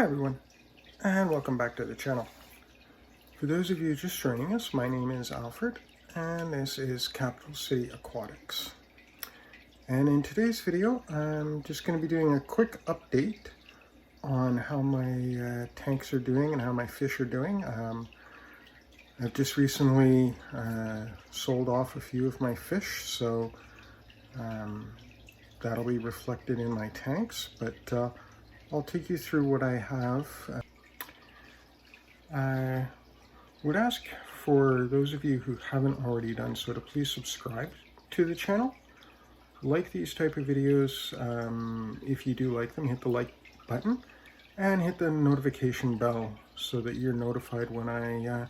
Hi everyone, and welcome back to the channel. For those of you just joining us, my name is Alfred, and this is Capital City Aquatics. And in today's video, I'm just going to be doing a quick update on how my tanks are doing and how my fish are doing. I've just recently sold off a few of my fish, so that'll be reflected in my tanks, but I'll take you through what I have. I would ask for those of you who haven't already done so to please subscribe to the channel. Like these type of videos. If you do like them, hit the like button and hit the notification bell so that you're notified when I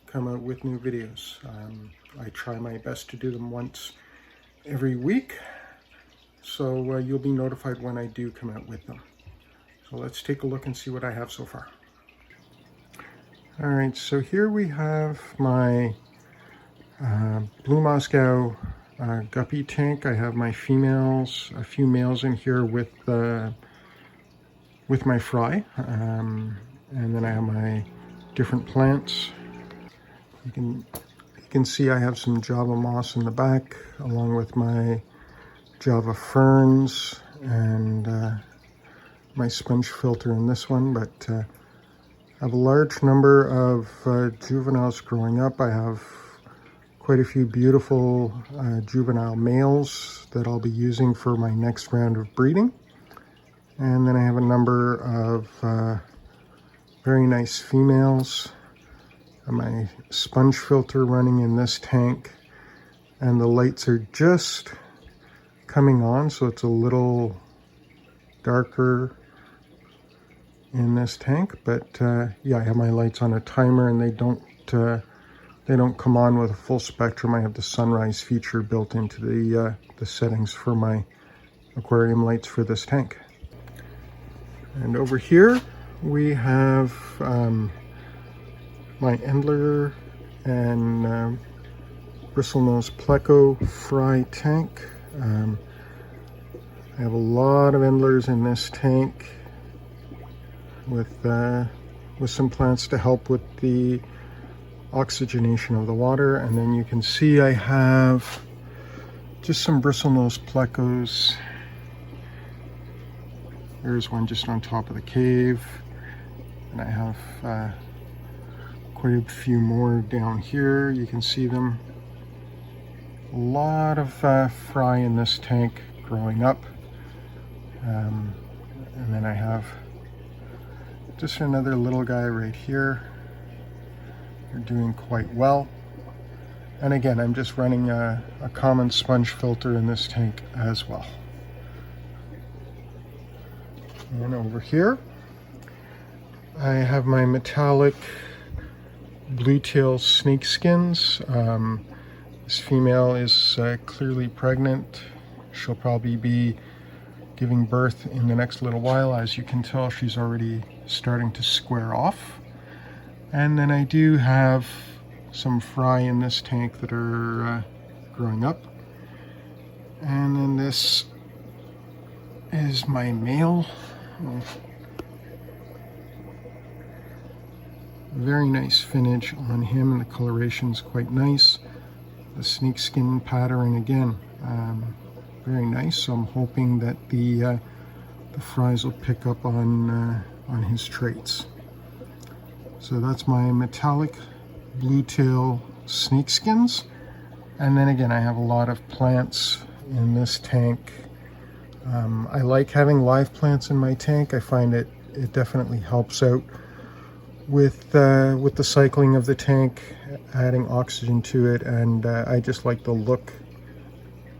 come out with new videos. I try my best to do them once every week, so you'll be notified when I do come out with them. So let's take a look and see what I have so far. All right, so here we have my Blue Moscow guppy tank. I have my females, a few males in here with my fry, and then I have my different plants. You can see I have some Java moss in the back, along with my Java ferns and my sponge filter in this one, but I have a large number of juveniles growing up. I have quite a few beautiful juvenile males that I'll be using for my next round of breeding. And then I have a number of very nice females. My sponge filter running in this tank, and the lights are just coming on, so it's a little darker in this tank, but yeah, I have my lights on a timer, and they don't come on with a full spectrum. I have the sunrise feature built into the settings for my aquarium lights for this tank. And over here we have my Endler and bristlenose pleco fry tank. I have a lot of Endlers in this tank, with some plants to help with the oxygenation of the water. And then you can see I have just some bristlenose plecos. There's one just on top of the cave, and I have quite a few more down here. You can see them. A lot of fry in this tank growing up, and then I have just another little guy right here. They're doing quite well. And again, I'm just running a common sponge filter in this tank as well. And over here, I have my metallic bluetail snakeskins. This female is clearly pregnant. She'll probably be giving birth in the next little while. As you can tell, she's already starting to square off. And then I do have some fry in this tank that are growing up. And then this is my male. Very nice finish on him, and the coloration's quite nice. The snakeskin pattern again, very nice. So I'm hoping that the fries will pick up on his traits. So that's my metallic bluetail snakeskins. And then again, I have a lot of plants in this tank. I like having live plants in my tank. I find it definitely helps out with the cycling of the tank, adding oxygen to it, and I just like the look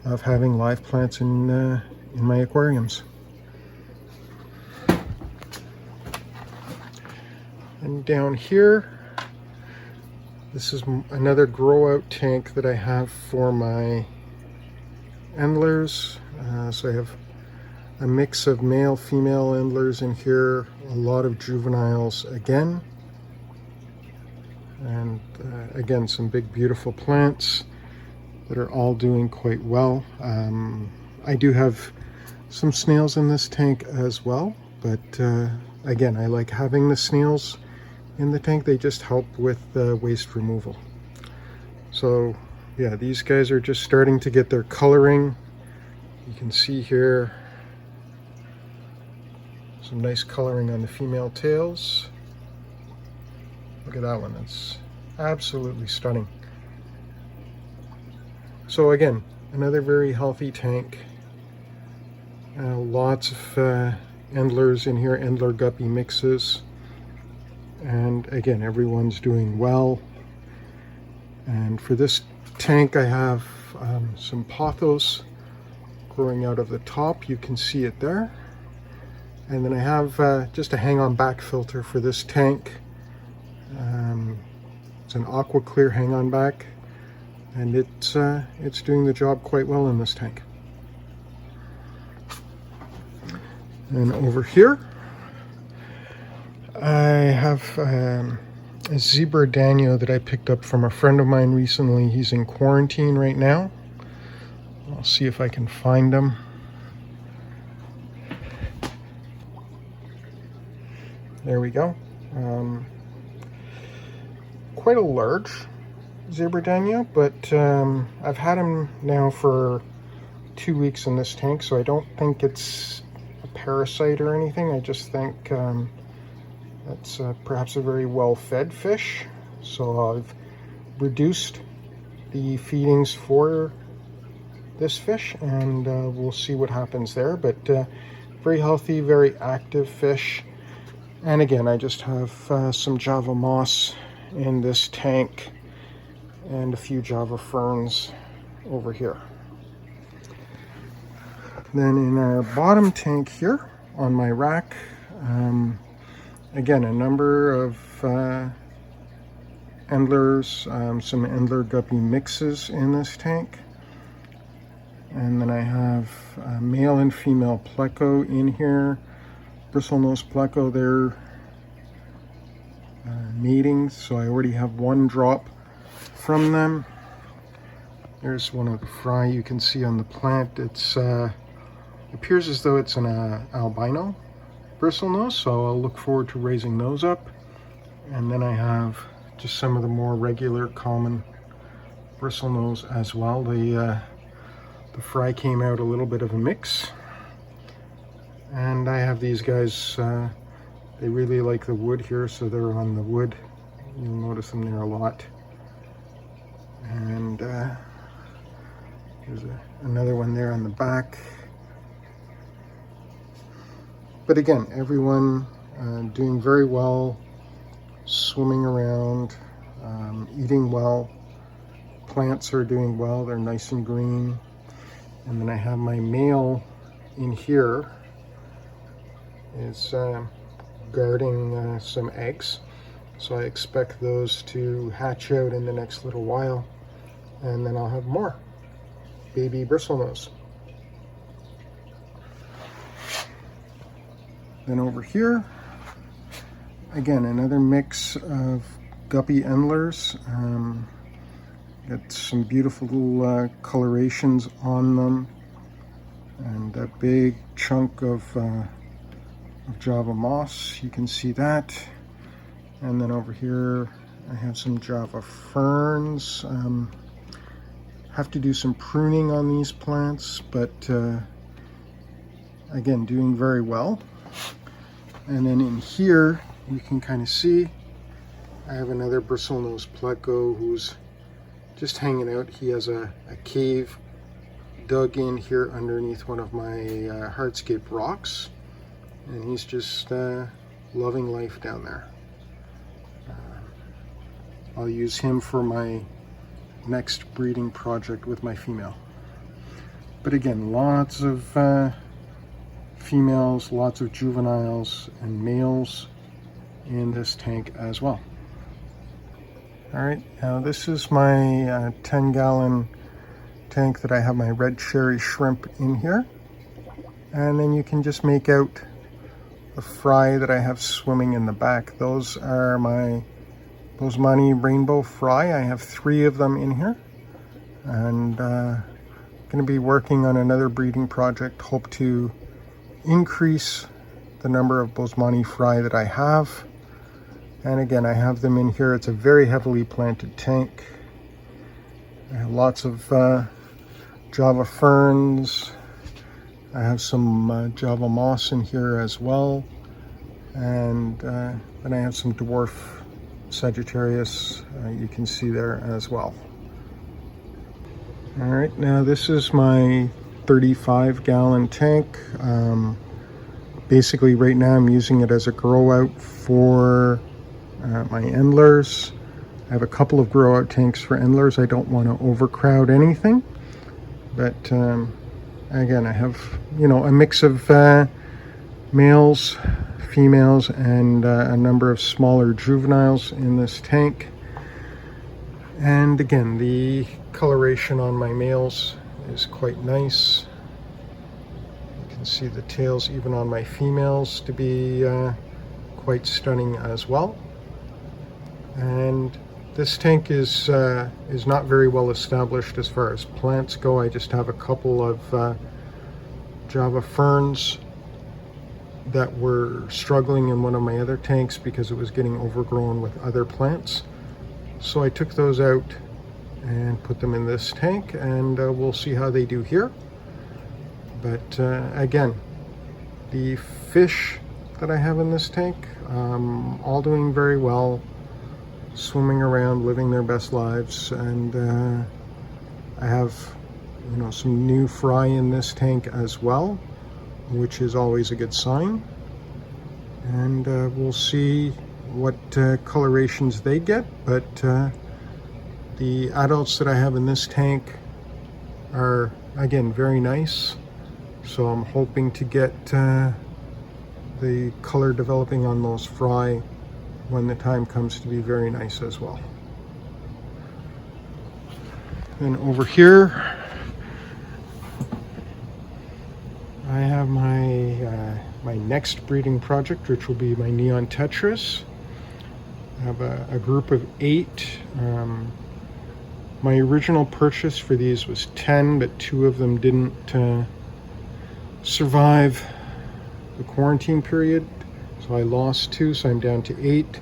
of having live plants in my aquariums. And down here, this is another grow out tank that I have for my Endlers. So I have a mix of male, female Endlers in here, a lot of juveniles again. And again, some big beautiful plants that are all doing quite well. I do have some snails in this tank as well, but again, I like having the snails in the tank. They just help with the waste removal. So yeah, these guys are just starting to get their coloring. You can see here some nice coloring on the female tails. Look at that one, it's absolutely stunning. So again, another very healthy tank. Lots of Endlers in here, Endler Guppy mixes. And again, everyone's doing well. And for this tank, I have some pothos growing out of the top. You can see it there. And then I have just a hang-on back filter for this tank. It's an aqua clear hang-on back, and it's doing the job quite well in this tank. And over here, I have a zebra danio that I picked up from a friend of mine recently. He's in quarantine right now. I'll see if I can find him. There we go. Quite a large zebra danio, but I've had him now for 2 weeks in this tank, so I don't think it's a parasite or anything. I just think that's perhaps a very well-fed fish. So I've reduced the feedings for this fish, and we'll see what happens there. But very healthy, very active fish. And again, I just have some Java moss in this tank and a few Java ferns over here. Then in our bottom tank here on my rack, again, a number of Endlers, some Endler Guppy mixes in this tank. And then I have male and female pleco in here. Bristlenose pleco, they're mating, so I already have one drop from them. There's one of the fry you can see on the plant. It's appears as though it's an albino bristlenose, so I'll look forward to raising those up. And then I have just some of the more regular common bristlenose as well. The fry came out a little bit of a mix. And I have these guys, they really like the wood here, so they're on the wood. You'll notice them there a lot. And there's another one there on the back. But again, everyone doing very well, swimming around, eating well. Plants are doing well, they're nice and green. And then I have my male in here is guarding some eggs, so I expect those to hatch out in the next little while, and then I'll have more baby bristlenose. Then over here, again, another mix of Guppy Endlers. Got some beautiful little colorations on them, and a big chunk of Java moss, you can see that. And then over here I have some Java ferns. Have to do some pruning on these plants, but again, doing very well. And then in here you can kind of see I have another bristlenose pleco who's just hanging out. He has a cave dug in here underneath one of my hardscape rocks, and he's just loving life down there. I'll use him for my next breeding project with my female. But again, lots of females, lots of juveniles and males in this tank as well. All right, now this is my 10-gallon tank that I have my red cherry shrimp in here. And then you can just make out the fry that I have swimming in the back. Those are my Boesemani rainbow fry. I have 3 of them in here, and going to be working on another breeding project. Hope to increase the number of Boesemani fry that I have. And again, I have them in here. It's a very heavily planted tank. I have lots of Java ferns. I have some Java moss in here as well. And then I have some dwarf Sagittarius, you can see there as well. All right, now this is my 35-gallon tank. Basically right now I'm using it as a grow out for my endlers. I have a couple of grow out tanks for endlers. I don't want to overcrowd anything, but again, I have, you know, a mix of males, females, and a number of smaller juveniles in this tank. And again, the coloration on my males is quite nice. You can see the tails even on my females to be quite stunning as well. And this tank is not very well established as far as plants go. I just have a couple of Java ferns that were struggling in one of my other tanks because it was getting overgrown with other plants. So I took those out and put them in this tank, and we'll see how they do here. But again, the fish that I have in this tank, all doing very well, swimming around, living their best lives. And I have, you know, some new fry in this tank as well, which is always a good sign. And we'll see what colorations they get, but the adults that I have in this tank are again very nice, so I'm hoping to get the color developing on those fry when the time comes to be very nice as well. Then over here I have my my next breeding project, which will be my Neon Tetras. I have a group of 8. My original purchase for these was 10, but 2 of them didn't survive the quarantine period, so I lost 2, so I'm down to 8.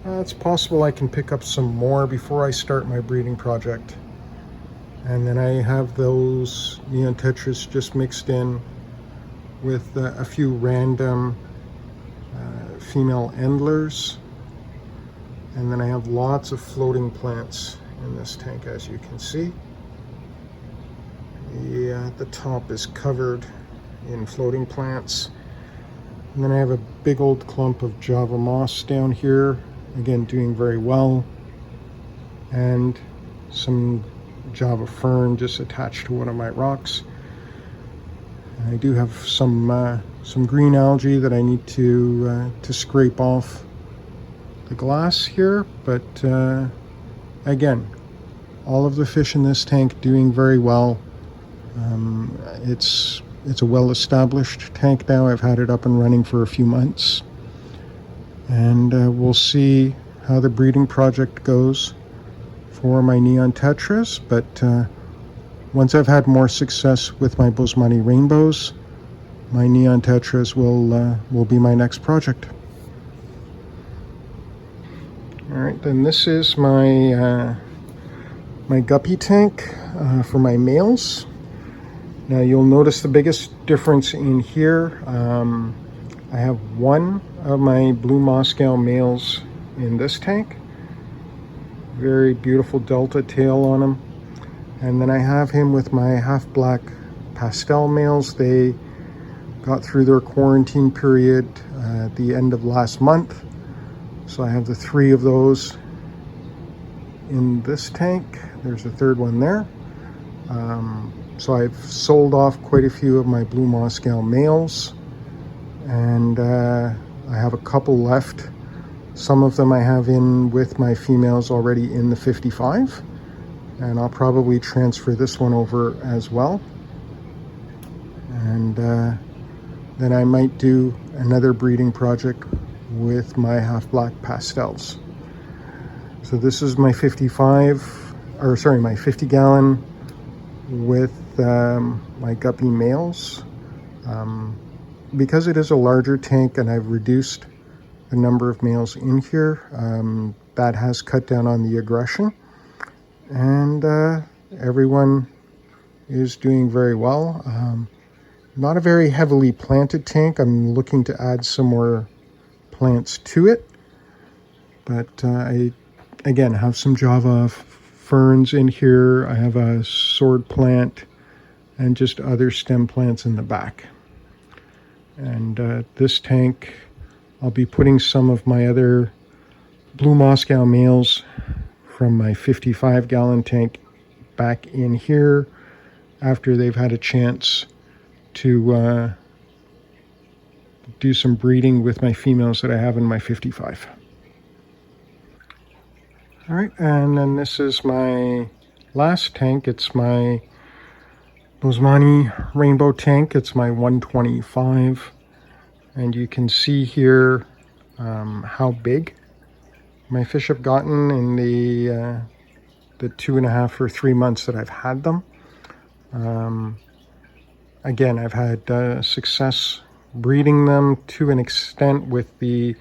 It's possible I can pick up some more before I start my breeding project. And then I have those Neon Tetras just mixed in with a few random female endlers. And then I have lots of floating plants in this tank, as you can see. The top is covered in floating plants. And then I have a big old clump of Java moss down here, again doing very well. And some Java fern just attached to one of my rocks. I do have some green algae that I need to scrape off the glass here, but again, all of the fish in this tank doing very well. It's a well-established tank now. I've had it up and running for a few months, and we'll see how the breeding project goes for my Neon Tetras. But once I've had more success with my Boesemani rainbows, my Neon Tetras will be my next project. All right, then this is my my guppy tank for my males. Now you'll notice the biggest difference in here. I have one of my blue Moscow males in this tank. Very beautiful delta tail on him. And then I have him with my half black pastel males. They got through their quarantine period at the end of last month. So I have the 3 of those in this tank. There's a 3rd one there. So I've sold off quite a few of my blue Moscow males, and I have a couple left. Some of them I have in with my females already in the 55, and I'll probably transfer this one over as well. And then I might do another breeding project with my half black pastels. So this is my 50 gallon with my guppy males. because it is a larger tank and I've reduced the number of males in here, that has cut down on the aggression, and everyone is doing very well. Not a very heavily planted tank. I'm looking to add some more plants to it, but I again have some Java ferns in here. I have a sword plant and just other stem plants in the back. And this tank, I'll be putting some of my other blue Moscow males from my 55-gallon tank back in here after they've had a chance to do some breeding with my females that I have in my 55. All right, and then this is my last tank. It's my Bosmani rainbow tank. It's my 125, and you can see here how big my fish have gotten in the 2.5 or 3 months that I've had them. Again, I've had success breeding them to an extent with the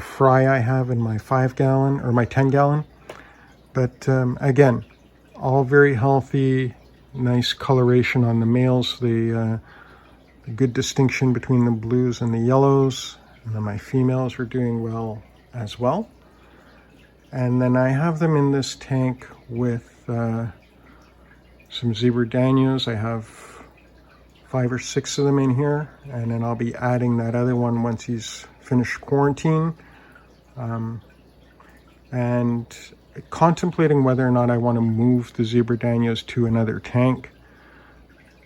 fry I have in my 5-gallon or my 10-gallon. But again, all very healthy, nice coloration on the males, the good distinction between the blues and the yellows, and then my females are doing well as well. And then I have them in this tank with some zebra danios. I have 5 or 6 of them in here, and then I'll be adding that other one once he's finished quarantine. And contemplating whether or not I want to move the zebra danios to another tank.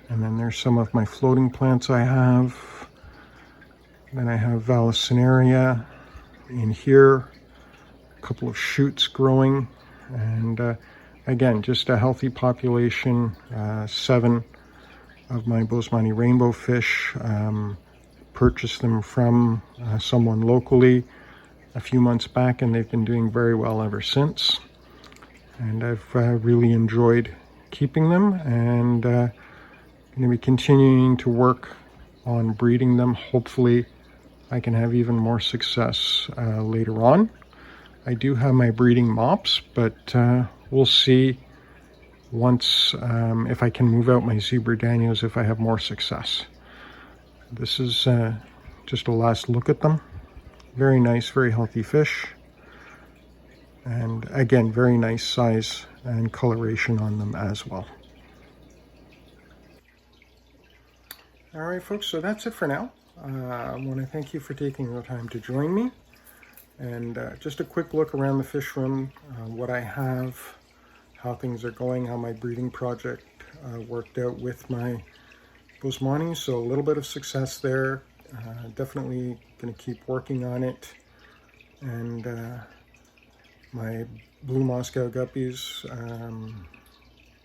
And then there's some of my floating plants I have. Then I have Vallisneria in here, a couple of shoots growing, and again, just a healthy population. 7 of my Bosmani rainbow fish. Purchased them from someone locally a few months back, and they've been doing very well ever since. And I've really enjoyed keeping them, and going to be continuing to work on breeding them. Hopefully I can have even more success later on. I do have my breeding mops, but we'll see once if I can move out my zebra danios if I have more success. This is just a last look at them. Very nice, very healthy fish. And again, very nice size and coloration on them as well. All right, folks, so that's it for now. I want to thank you for taking the time to join me. And just a quick look around the fish room, what I have, how things are going, how my breeding project worked out with my Bosmani. So a little bit of success there. Definitely going to keep working on it. And my blue Moscow guppies,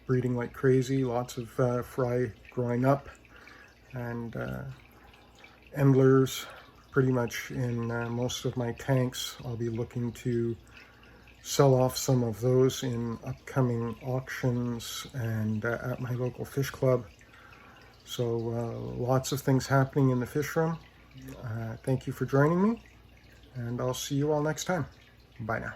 breeding like crazy, lots of fry growing up, and endlers pretty much in most of my tanks. I'll be looking to sell off some of those in upcoming auctions and at my local fish club. So lots of things happening in the fish room. Thank you for joining me, and I'll see you all next time. Bye now.